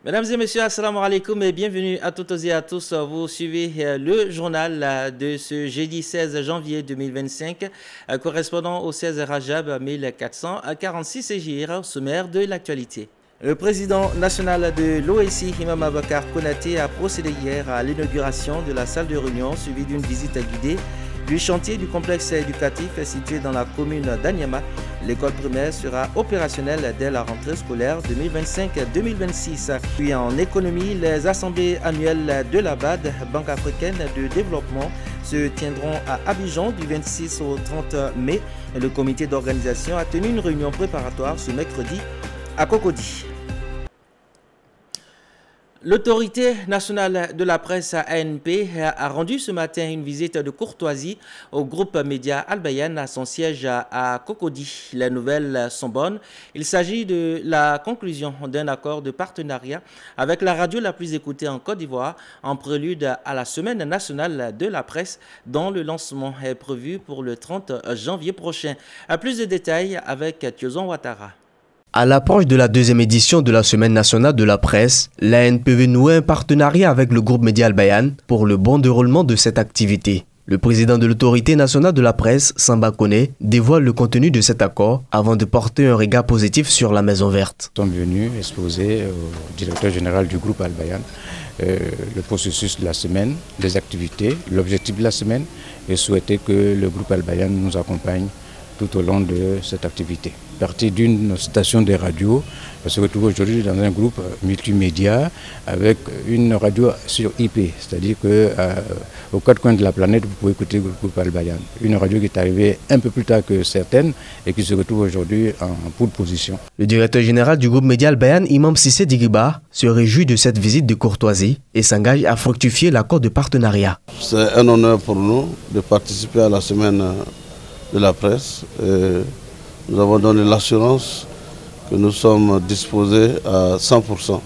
Mesdames et messieurs, assalamu alaikum et bienvenue à toutes et à tous. Vous suivez le journal de ce jeudi 16 janvier 2025, correspondant au 16 Rajab 1446 Hijri, sommaire de l'actualité. Le président national de l'OSI, Imam Abakar Konaté, a procédé hier à l'inauguration de la salle de réunion suivie d'une visite guidée du chantier du complexe éducatif situé dans la commune d'Anyama. L'école primaire sera opérationnelle dès la rentrée scolaire 2025-2026. Puis en économie, les assemblées annuelles de la BAD, Banque africaine de développement, se tiendront à Abidjan du 26 au 30 mai. Le comité d'organisation a tenu une réunion préparatoire ce mercredi à Cocody. L'autorité nationale de la presse ANP a rendu ce matin une visite de courtoisie au groupe média Al Bayan à son siège à Cocody. Les nouvelles sont bonnes. Il s'agit de la conclusion d'un accord de partenariat avec la radio la plus écoutée en Côte d'Ivoire en prélude à la semaine nationale de la presse dont le lancement est prévu pour le 30 janvier prochain. À plus de détails avec Thiozon Ouattara. À l'approche de la deuxième édition de la Semaine nationale de la presse, l'ANPV noue un partenariat avec le groupe média Al Bayan pour le bon déroulement de cette activité. Le président de l'autorité nationale de la presse, Samba Koné, dévoile le contenu de cet accord avant de porter un regard positif sur la Maison Verte. Nous sommes venus exposer au directeur général du groupe Al Bayan le processus de la semaine, les activités, l'objectif de la semaine et souhaiter que le groupe Al Bayan nous accompagne tout au long de cette activité. Partie d'une station de radio, on se retrouve aujourd'hui dans un groupe multimédia avec une radio sur IP, c'est-à-dire qu'aux quatre coins de la planète, vous pouvez écouter le groupe Al Bayan. Une radio qui est arrivée un peu plus tard que certaines et qui se retrouve aujourd'hui en pole position. Le directeur général du groupe média Al Bayan, Imam Sissé Digiba, se réjouit de cette visite de courtoisie et s'engage à fructifier l'accord de partenariat. C'est un honneur pour nous de participer à la semaine de la presse. Nous avons donné l'assurance que nous sommes disposés à 100%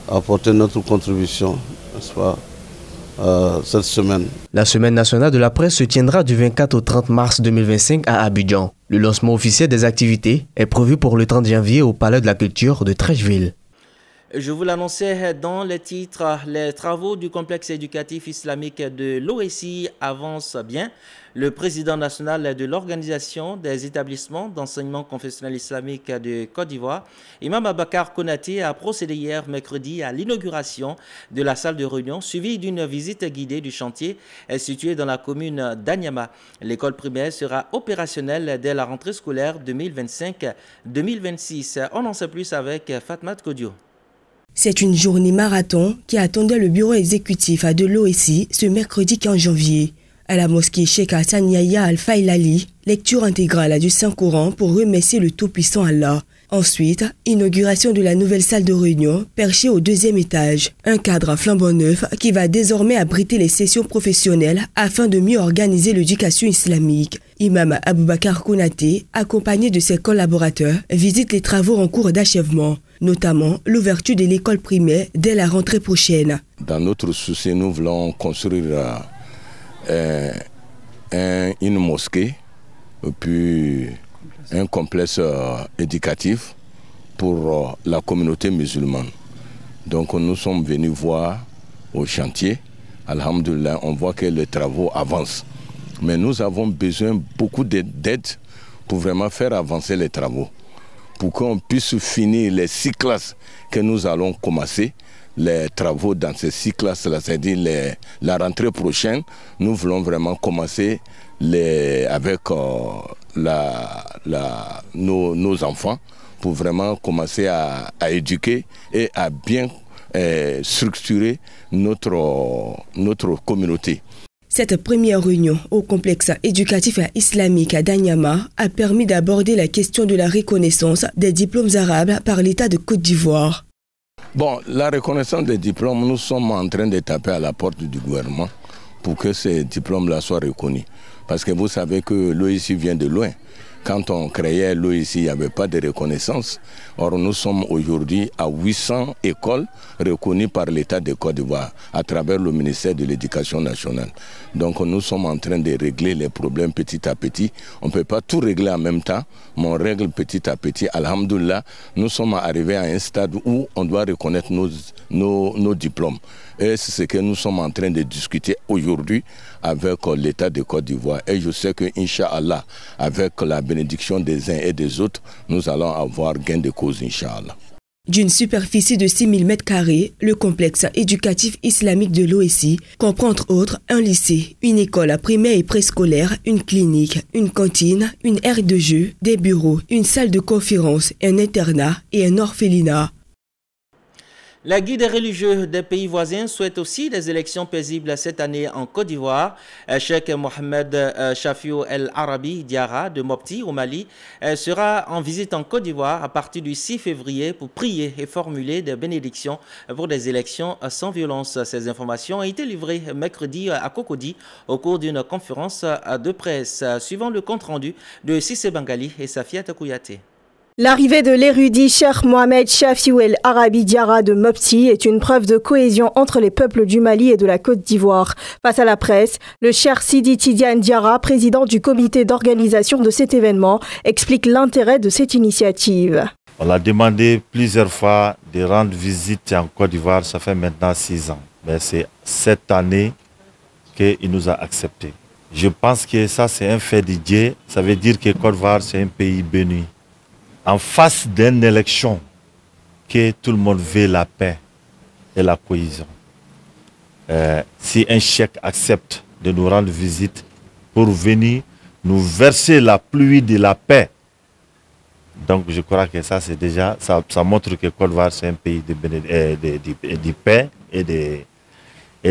à apporter notre contribution, n'est-ce pas, à cette semaine. La Semaine nationale de la presse se tiendra du 24 au 30 mars 2025 à Abidjan. Le lancement officiel des activités est prévu pour le 30 janvier au Palais de la Culture de Trècheville. Je vous l'annonçais dans les titres, les travaux du complexe éducatif islamique de l'OSI avancent bien. Le président national de l'Organisation des établissements d'enseignement confessionnel islamique de Côte d'Ivoire, Imam Abakar Konaté, a procédé hier mercredi à l'inauguration de la salle de réunion suivie d'une visite guidée du chantier situé dans la commune d'Anyama. L'école primaire sera opérationnelle dès la rentrée scolaire 2025-2026. On en sait plus avec Fatma Kodio. C'est une journée marathon qui attendait le bureau exécutif de l'OSI ce mercredi 15 janvier. À la mosquée Cheikh Hassan Yahya Al-Failali, lecture intégrale du Saint-Coran pour remercier le Tout-Puissant Allah. Ensuite, inauguration de la nouvelle salle de réunion perchée au deuxième étage. Un cadre flambant neuf qui va désormais abriter les sessions professionnelles afin de mieux organiser l'éducation islamique. Imam Aboubakar Konaté, accompagné de ses collaborateurs, visite les travaux en cours d'achèvement, notamment l'ouverture de l'école primaire dès la rentrée prochaine. Dans notre souci, nous voulons construire une mosquée, puis un complexe éducatif pour la communauté musulmane. Donc nous sommes venus voir au chantier. Alhamdulillah, on voit que les travaux avancent. Mais nous avons besoin beaucoup d'aide pour vraiment faire avancer les travaux. Pour qu'on puisse finir les 6 classes que nous allons commencer, les travaux dans ces 6 classes-là, c'est-à-dire la rentrée prochaine, nous voulons vraiment commencer avec nos enfants pour vraiment commencer à éduquer et à bien structurer notre communauté. Cette première réunion au complexe éducatif islamique d'Anyama a permis d'aborder la question de la reconnaissance des diplômes arabes par l'État de Côte d'Ivoire. Bon, la reconnaissance des diplômes, nous sommes en train de taper à la porte du gouvernement pour que ces diplômes-là soient reconnus. Parce que vous savez que l'OIC vient de loin. Quand on créait l'OIC, il n'y avait pas de reconnaissance. Or, nous sommes aujourd'hui à 800 écoles reconnues par l'État de Côte d'Ivoire à travers le ministère de l'Éducation nationale. Donc, nous sommes en train de régler les problèmes petit à petit. On ne peut pas tout régler en même temps, mais on règle petit à petit. Alhamdoulilah, nous sommes arrivés à un stade où on doit reconnaître nos diplômes. Et c'est ce que nous sommes en train de discuter aujourd'hui avec l'État de Côte d'Ivoire. Et je sais que, Inch'Allah, avec la bénédiction des uns et des autres, nous allons avoir gain de cause, Inch'Allah. D'une superficie de 6 000 m², le complexe éducatif islamique de l'OSI comprend entre autres un lycée, une école primaire et préscolaire, une clinique, une cantine, une aire de jeu, des bureaux, une salle de conférence, un internat et un orphelinat. La guide religieux des pays voisins souhaite aussi des élections paisibles cette année en Côte d'Ivoire. Cheikh Mohamed Chafiou El Arabi Diarra de Mopti au Mali sera en visite en Côte d'Ivoire à partir du 6 février pour prier et formuler des bénédictions pour des élections sans violence. Ces informations ont été livrées mercredi à Cocody au cours d'une conférence de presse. Suivant le compte-rendu de Sissé Bangali et Safiat Kouyaté. L'arrivée de l'érudit Cheikh Mohamed Chafiou El Arabi Diarra de Mopti est une preuve de cohésion entre les peuples du Mali et de la Côte d'Ivoire. Face à la presse, le Cheikh Sidi Tidiane Diarra, président du comité d'organisation de cet événement, explique l'intérêt de cette initiative. On a demandé plusieurs fois de rendre visite en Côte d'Ivoire, ça fait maintenant 6 ans. Mais c'est cette année qu'il nous a accepté. Je pense que ça c'est un fait de Dieu, ça veut dire que Côte d'Ivoire c'est un pays béni. En face d'une élection, que tout le monde veut la paix et la cohésion. Si un cheikh accepte de nous rendre visite pour venir nous verser la pluie de la paix, donc je crois que ça c'est déjà, ça montre que Côte d'Ivoire c'est un pays de paix et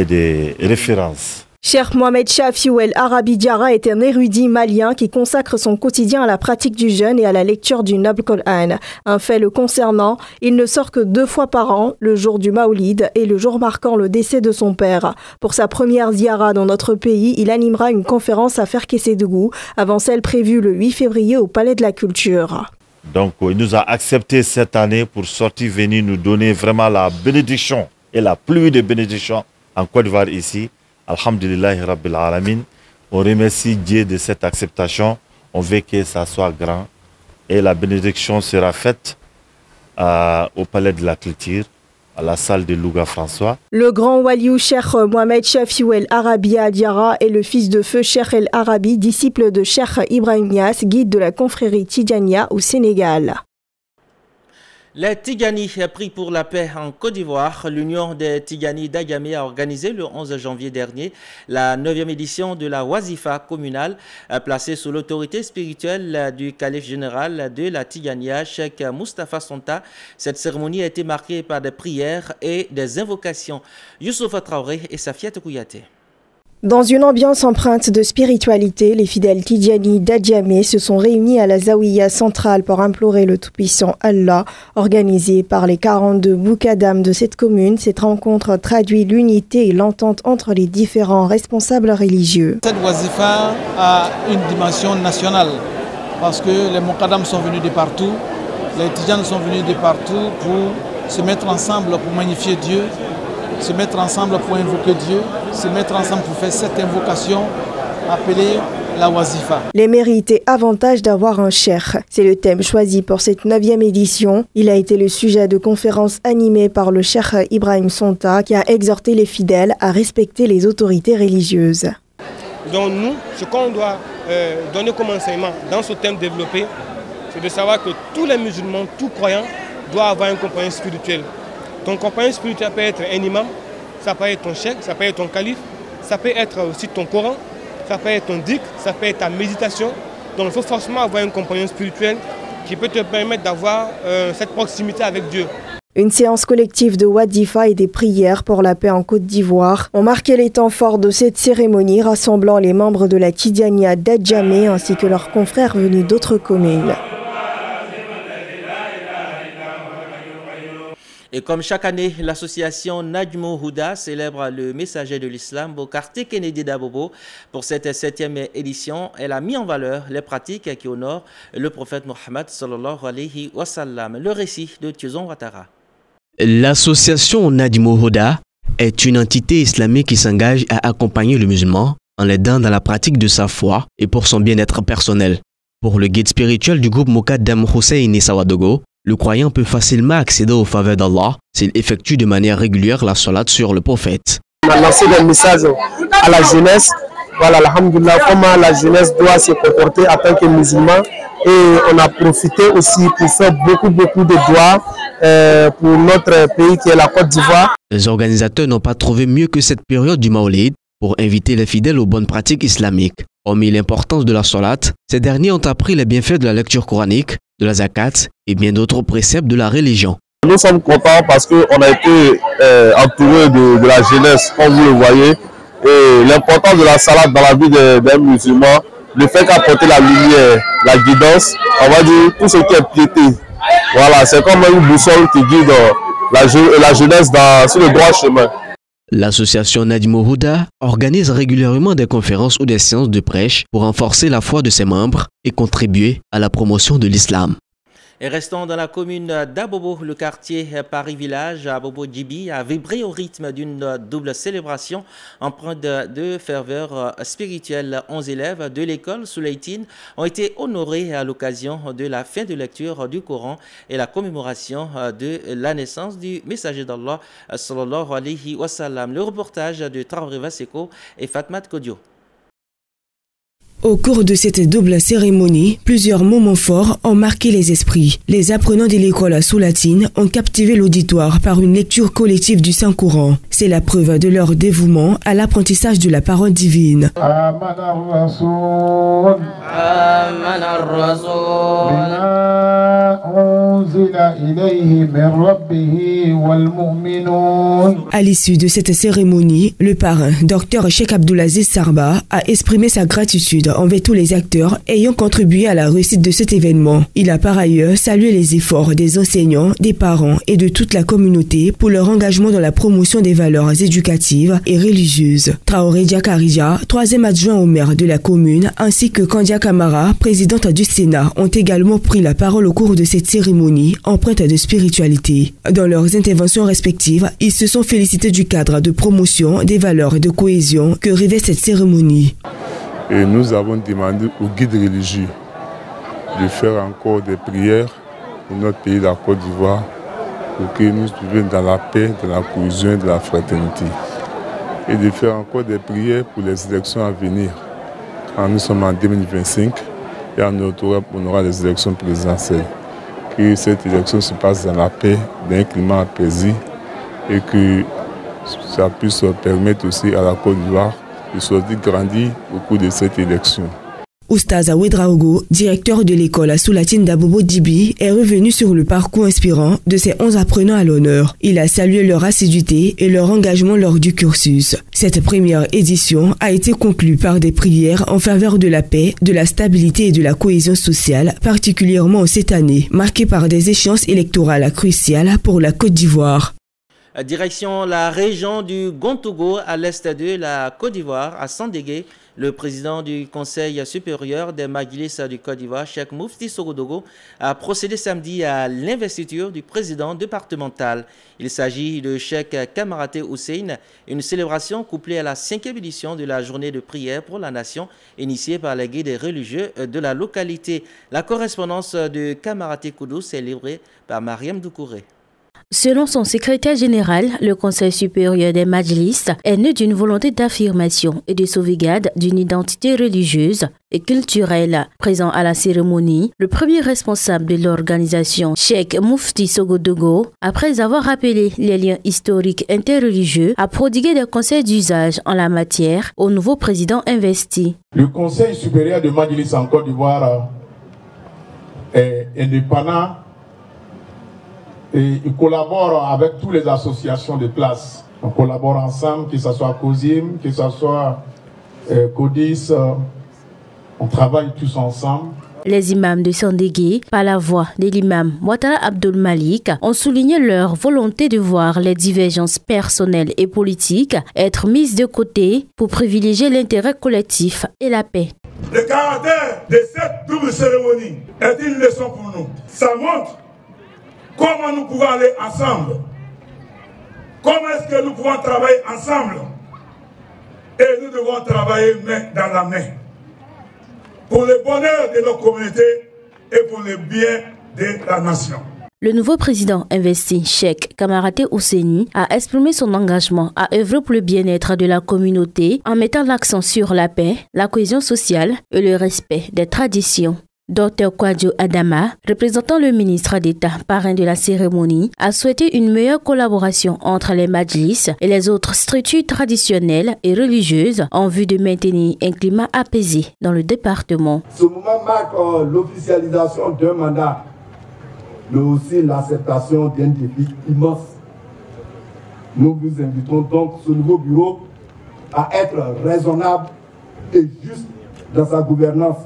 de référence. Cheikh Mohamed Chafiou El Arabi Diarra est un érudit malien qui consacre son quotidien à la pratique du jeûne et à la lecture du noble Coran. Un fait le concernant, il ne sort que 2 fois par an, le jour du Maoulid et le jour marquant le décès de son père. Pour sa première ziara dans notre pays, il animera une conférence à Ferkessédougou avant celle prévue le 8 février au Palais de la Culture. Donc il nous a accepté cette année pour sortir venir nous donner vraiment la bénédiction et la pluie de bénédiction en Côte d'Ivoire ici. Alhamdulillahi Rabbil Alamin. On remercie Dieu de cette acceptation. On veut que ça soit grand. Et la bénédiction sera faite au Palais de la Culture, à la salle de Louga François. Le grand waliou Cheikh Mohamed Chafiou El Arabi Diarra est le fils de feu Cheikh El Arabi, disciple de Cheikh Ibrahim Niass, guide de la confrérie Tidjania au Sénégal. Les Tigani pris pour la paix en Côte d'Ivoire. L'Union des Tigani d'Agamé a organisé le 11 janvier dernier la 9e édition de la Wazifa communale placée sous l'autorité spirituelle du calife général de la Tigania, Cheikh Moustapha Sonta. Cette cérémonie a été marquée par des prières et des invocations. Youssouf Traoré et Safiat Kouyaté. Dans une ambiance empreinte de spiritualité, les fidèles Tidjani d'Adjamé se sont réunis à la Zawiya centrale pour implorer le tout-puissant Allah. Organisée par les 42 boukadam de cette commune, cette rencontre traduit l'unité et l'entente entre les différents responsables religieux. Cette wazifa a une dimension nationale parce que les boukadam sont venus de partout, les Tidjani sont venus de partout pour se mettre ensemble pour magnifier Dieu, se mettre ensemble pour invoquer Dieu, se mettre ensemble pour faire cette invocation appelée la Wazifa. Les mérites et avantages d'avoir un cheikh, c'est le thème choisi pour cette 9e édition. Il a été le sujet de conférences animées par le cheikh Ibrahim Sonta qui a exhorté les fidèles à respecter les autorités religieuses. Donc nous, ce qu'on doit donner comme enseignement dans ce thème développé, c'est de savoir que tous les musulmans, tous croyants, doivent avoir un compagnon spirituel. Ton compagnon spirituel peut être un imam, ça peut être ton cheikh, ça peut être ton calife, ça peut être aussi ton Coran, ça peut être ton dhikr, ça peut être ta méditation. Donc il faut forcément avoir un compagnon spirituel qui peut te permettre d'avoir cette proximité avec Dieu. Une séance collective de Wazifa et des prières pour la paix en Côte d'Ivoire ont marqué les temps forts de cette cérémonie, rassemblant les membres de la Tidjania d'Adjamé ainsi que leurs confrères venus d'autres communes. Et comme chaque année, l'association Najmou Houda célèbre le messager de l'islam Bokar Kennedy Dabobo. Pour cette 7e édition, elle a mis en valeur les pratiques qui honorent le prophète Mohammed sallallahu alayhi wa sallam. Le récit de Tuzon Ouattara. L'association Najmou Houda est une entité islamique qui s'engage à accompagner le musulman en l'aidant dans la pratique de sa foi et pour son bien-être personnel. Pour le guide spirituel du groupe Moukadam Hussein Issa Ouadogo, le croyant peut facilement accéder aux faveurs d'Allah s'il effectue de manière régulière la salat sur le prophète. On a lancé des messages à la jeunesse, voilà, alhamdoulilah, comment la jeunesse doit se comporter en tant que musulman. Et on a profité aussi pour faire beaucoup de doigts pour notre pays qui est la Côte d'Ivoire. Les organisateurs n'ont pas trouvé mieux que cette période du Maolid pour inviter les fidèles aux bonnes pratiques islamiques. Hormis l'importance de la salat, ces derniers ont appris les bienfaits de la lecture coranique, de la zakat et bien d'autres préceptes de la religion. Nous sommes contents parce qu'on a été entouré de la jeunesse, comme vous le voyez, et l'importance de la salat dans la vie d'un musulman, le fait qu'apporter la lumière, la guidance, on va dire tout ce qui est piété. Voilà, c'est comme une boussole qui guide la jeunesse sur le droit chemin. L'association Najmou Houda organise régulièrement des conférences ou des séances de prêche pour renforcer la foi de ses membres et contribuer à la promotion de l'islam. Et restons dans la commune d'Abobo, le quartier Paris-Village, Abobo Djibi a vibré au rythme d'une double célébration empreinte de ferveur spirituelle. 11 élèves de l'école Soulaïtine ont été honorés à l'occasion de la fin de lecture du Coran et la commémoration de la naissance du messager d'Allah sallallahu alayhi wa sallam. Le reportage de Traoré Vaseko et Fatmat Kodio. Au cours de cette double cérémonie, plusieurs moments forts ont marqué les esprits. Les apprenants de l'école Soulaïtine ont captivé l'auditoire par une lecture collective du Saint-Coran. C'est la preuve de leur dévouement à l'apprentissage de la parole divine. À l'issue de cette cérémonie, le parrain, Dr Cheikh Abdoulaziz Sarba, a exprimé sa gratitude envers tous les acteurs ayant contribué à la réussite de cet événement. Il a par ailleurs salué les efforts des enseignants, des parents et de toute la communauté pour leur engagement dans la promotion des valeurs éducatives et religieuses. Traoré Diakarija, 3e adjoint au maire de la commune, ainsi que Kandia Kamara, présidente du Sénat, ont également pris la parole au cours de cette cérémonie empreinte de spiritualité. Dans leurs interventions respectives, ils se sont félicités du cadre de promotion des valeurs de cohésion que revêt cette cérémonie. Et nous avons demandé aux guides religieux de faire encore des prières pour notre pays, la Côte d'Ivoire, pour que nous vivions dans la paix, dans la cohésion et de la fraternité. Et de faire encore des prières pour les élections à venir. Quand nous sommes en 2025 et on aura les élections présidentielles. Que cette élection se passe dans la paix, dans un climat apaisé et que ça puisse permettre aussi à la Côte d'Ivoire de sortir grandi au cours de cette élection. Oustaza Ouedraogo, directeur de l'école Soulaïtine d'Abobo Djibi, est revenu sur le parcours inspirant de ces 11 apprenants à l'honneur. Il a salué leur assiduité et leur engagement lors du cursus. Cette première édition a été conclue par des prières en faveur de la paix, de la stabilité et de la cohésion sociale, particulièrement cette année, marquée par des échéances électorales cruciales pour la Côte d'Ivoire. Direction la région du Gontogo, à l'est de la Côte d'Ivoire, à Sandégué. Le président du Conseil supérieur des Majlis du Côte d'Ivoire, Cheikh Moufti Sogodogo, a procédé samedi à l'investiture du président départemental. Il s'agit de Cheikh Kamaraté Hussein, une célébration couplée à la 5e édition de la journée de prière pour la nation, initiée par les guides religieux de la localité. La correspondance de Kamaraté Koudous est livrée par Mariam Doukouré. Selon son secrétaire général, le Conseil supérieur des Majlis est né d'une volonté d'affirmation et de sauvegarde d'une identité religieuse et culturelle. Présent à la cérémonie, le premier responsable de l'organisation, Cheikh Moufti Sogodogo, après avoir rappelé les liens historiques interreligieux, a prodigué des conseils d'usage en la matière au nouveau président investi. Le Conseil supérieur des Majlis en Côte d'Ivoire est indépendant. Et il collabore avec toutes les associations de place. On collabore ensemble, que ce soit COSIM, que ce soit CODIS. On travaille tous ensemble Les imams de Sandégué, par la voix de l'imam Ouattara Abdul Malik, ont souligné leur volonté de voir les divergences personnelles et politiques être mises de côté pour privilégier l'intérêt collectif et la paix. Le caractère de cette double cérémonie est une leçon pour nous. Ça montre comment nous pouvons aller ensemble. Comment est-ce que nous pouvons travailler ensemble? Et nous devons travailler main dans la main pour le bonheur de nos communautés et pour le bien de la nation. Le nouveau président investi, Cheikh Kamaraté Ousseni, a exprimé son engagement à œuvrer pour le bien-être de la communauté en mettant l'accent sur la paix, la cohésion sociale et le respect des traditions. Dr Kwadjo Adama, représentant le ministre d'État parrain de la cérémonie, a souhaité une meilleure collaboration entre les majlis et les autres structures traditionnelles et religieuses en vue de maintenir un climat apaisé dans le département. Ce moment marque l'officialisation d'un mandat, mais aussi l'acceptation d'un défi immense. Nous vous invitons donc, ce nouveau bureau, à être raisonnable et juste dans sa gouvernance.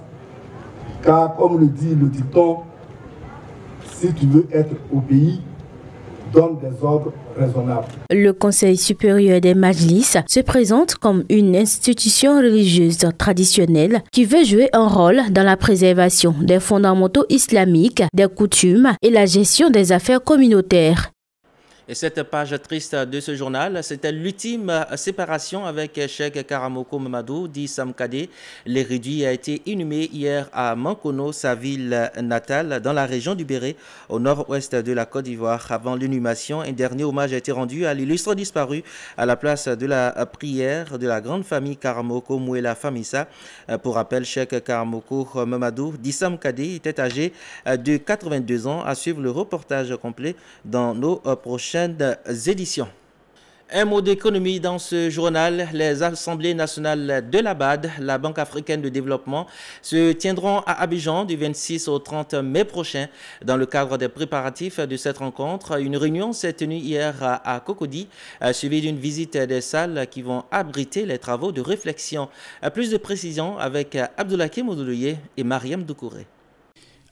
Car, comme le dit le dicton, si tu veux être au pays, donne des ordres raisonnables. Le Conseil supérieur des Majlis se présente comme une institution religieuse traditionnelle qui veut jouer un rôle dans la préservation des fondamentaux islamiques, des coutumes et la gestion des affaires communautaires. Et cette page triste de ce journal, c'était l'ultime séparation avec Cheikh Karamoko Mamadou, dit Samkadé. L'érudit a été inhumé hier à Mankono, sa ville natale, dans la région du Béret, au nord-ouest de la Côte d'Ivoire. Avant l'inhumation, un dernier hommage a été rendu à l'illustre disparu à la place de la prière de la grande famille Karamoko Mouela Famissa. Pour rappel, Cheikh Karamoko Mamadou, dit Samkadé, était âgé de 82 ans. À suivre le reportage complet dans nos prochaines éditions. Un mot d'économie dans ce journal. Les assemblées nationales de la BAD, la Banque africaine de développement, se tiendront à Abidjan du 26 au 30 mai prochain. Dans le cadre des préparatifs de cette rencontre, une réunion s'est tenue hier à Cocody, suivie d'une visite des salles qui vont abriter les travaux de réflexion. Plus de précisions avec Abdoulaye Moudoulouye et Mariam Doukouré.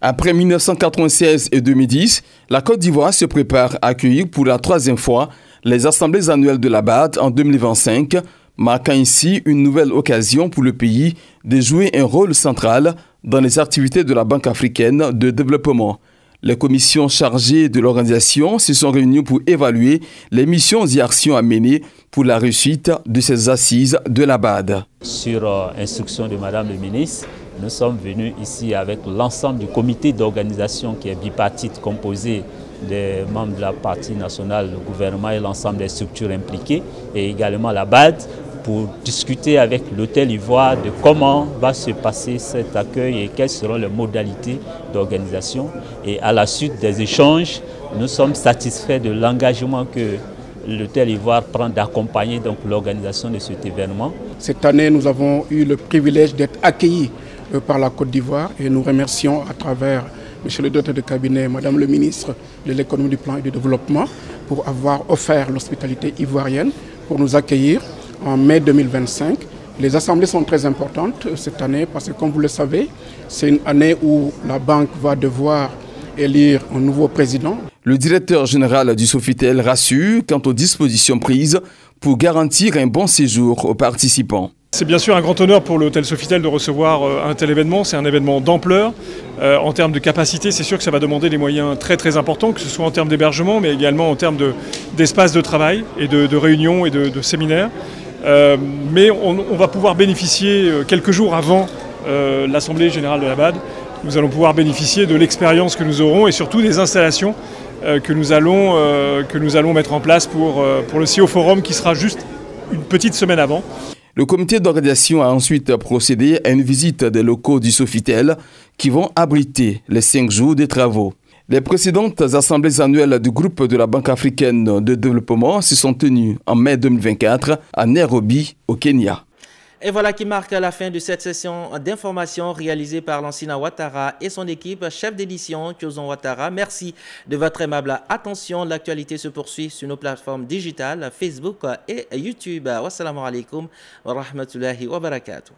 Après 1996 et 2010, la Côte d'Ivoire se prépare à accueillir pour la troisième fois les assemblées annuelles de la BAD en 2025, marquant ainsi une nouvelle occasion pour le pays de jouer un rôle central dans les activités de la Banque africaine de développement. Les commissions chargées de l'organisation se sont réunies pour évaluer les missions et actions à mener pour la réussite de ces assises de la BAD. Sur instruction de Madame le ministre, nous sommes venus ici avec l'ensemble du comité d'organisation qui est bipartite, composé des membres de la partie nationale, le gouvernement et l'ensemble des structures impliquées, et également la BAD, pour discuter avec l'Hôtel Ivoire de comment va se passer cet accueil et quelles seront les modalités d'organisation. Et à la suite des échanges, nous sommes satisfaits de l'engagement que l'Hôtel Ivoire prend d'accompagner l'organisation de cet événement. Cette année, nous avons eu le privilège d'être accueillis par la Côte d'Ivoire et nous remercions à travers M. le directeur de cabinet, Madame le ministre de l'économie, du plan et du développement pour avoir offert l'hospitalité ivoirienne pour nous accueillir en mai 2025. Les assemblées sont très importantes cette année parce que, comme vous le savez, c'est une année où la banque va devoir élire un nouveau président. Le directeur général du Sofitel rassure quant aux dispositions prises pour garantir un bon séjour aux participants. C'est bien sûr un grand honneur pour l'hôtel Sofitel de recevoir un tel événement. C'est un événement d'ampleur. En termes de capacité, c'est sûr que ça va demander des moyens très importants, que ce soit en termes d'hébergement, mais également en termes d'espace de travail et de réunions et de séminaires. Mais on va pouvoir bénéficier quelques jours avant l'Assemblée générale de la BAD. Nous allons pouvoir bénéficier de l'expérience que nous aurons et surtout des installations que nous allons mettre en place pour le CEO Forum qui sera juste une petite semaine avant. Le comité d'organisation a ensuite procédé à une visite des locaux du Sofitel qui vont abriter les 5 jours de travaux. Les précédentes assemblées annuelles du groupe de la Banque africaine de développement se sont tenues en mai 2024 à Nairobi, au Kenya. Et voilà qui marque la fin de cette session d'information réalisée par Lansina Ouattara et son équipe, chef d'édition Thiozon Ouattara. Merci de votre aimable attention. L'actualité se poursuit sur nos plateformes digitales, Facebook et YouTube. Wassalamu alaikum wa rahmatullahi wa barakatuh.